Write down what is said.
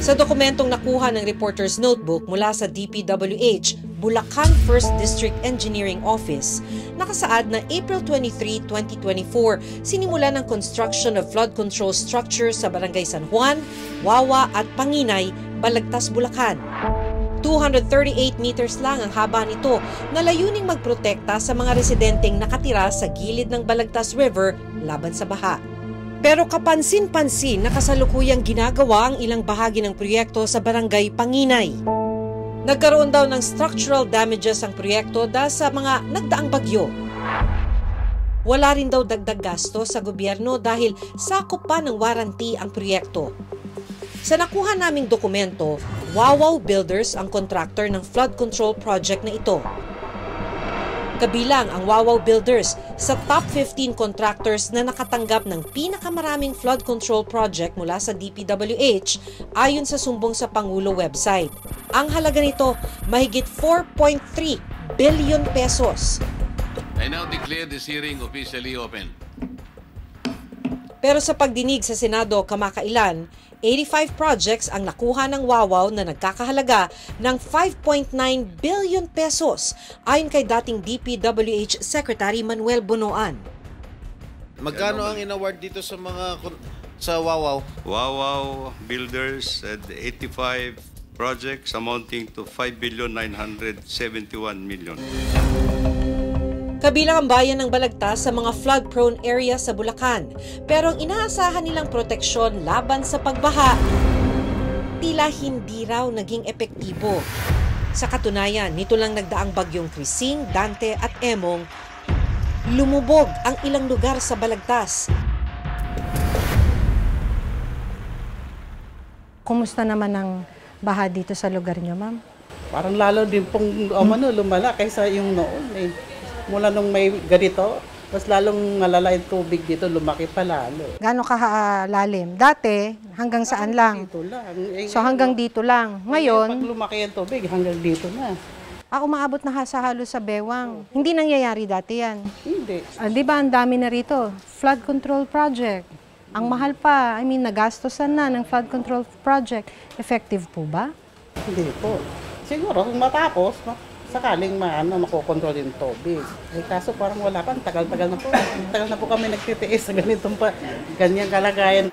Sa dokumentong nakuha ng reporter's notebook mula sa DPWH, Bulacan 1st District Engineering Office, nakasaad na April 23, 2024, sinimula ng construction of flood control structure sa Barangay San Juan, Wawa at Panginay, Balagtas, Bulacan. 238 meters lang ang haba nito na layuning magprotekta sa mga residenteng nakatira sa gilid ng Balagtas River laban sa baha. Pero kapansin-pansin na kasalukuyang ginagawa ang ilang bahagi ng proyekto sa Barangay Panginay. Nagkaroon daw ng structural damages ang proyekto dahil sa mga nagdaang bagyo. Wala rin daw dagdag gasto sa gobyerno dahil sakop pa ng warranty ang proyekto. Sa nakuha naming dokumento, Wawaw Builders ang contractor ng flood control project na ito. Kabilang ang Wawaw Builders sa top 15 contractors na nakatanggap ng pinakamaraming flood control project mula sa DPWH ayon sa sumbong sa Pangulo website. Ang halaga nito, mahigit 4.3 billion pesos. I now declare this hearing officially open. Pero sa pagdinig sa Senado kamakailan, 85 projects ang nakuha ng Wawaw na nagkakahalaga ng 5.9 billion pesos ayon kay dating DPWH Secretary Manuel Bunoan. Magkano ang in-award dito sa sa Wawaw? Wawaw Builders had 85 projects amounting to 5,971,000,000. Kabilang ang bayan ng Balagtas sa mga flood-prone area sa Bulacan. Pero ang inaasahan nilang proteksyon laban sa pagbaha, tila hindi raw naging epektibo. Sa katunayan, nito lang nagdaang bagyong Krising, Dante at Emong, lumubog ang ilang lugar sa Balagtas. Kumusta naman ang baha dito sa lugar niyo, ma'am? Parang lalo din pong lumala kaysa yung noon eh. Mula nung may ganito, mas lalong malala yung tubig dito, lumaki pa lalo. Gaano kahalalim? Dati, hanggang saan lang? Dito lang. So hanggang dito lang. Ngayon, pag lumaki yung tubig, hanggang dito na. umaabot na sa halos sa bewang. Hindi nangyayari dati yan. Hindi. Di ba ang dami na rito? Flood control project. Ang mahal pa. Nagastosan na ng flood control project. Effective po ba? Hindi po. Siguro, kung matapos, sakaling makokontrol yung tubig. Kaso parang wala pa, tagal-tagal na po. Tagal na po kami nagtitiis sa ganyang kalagayan.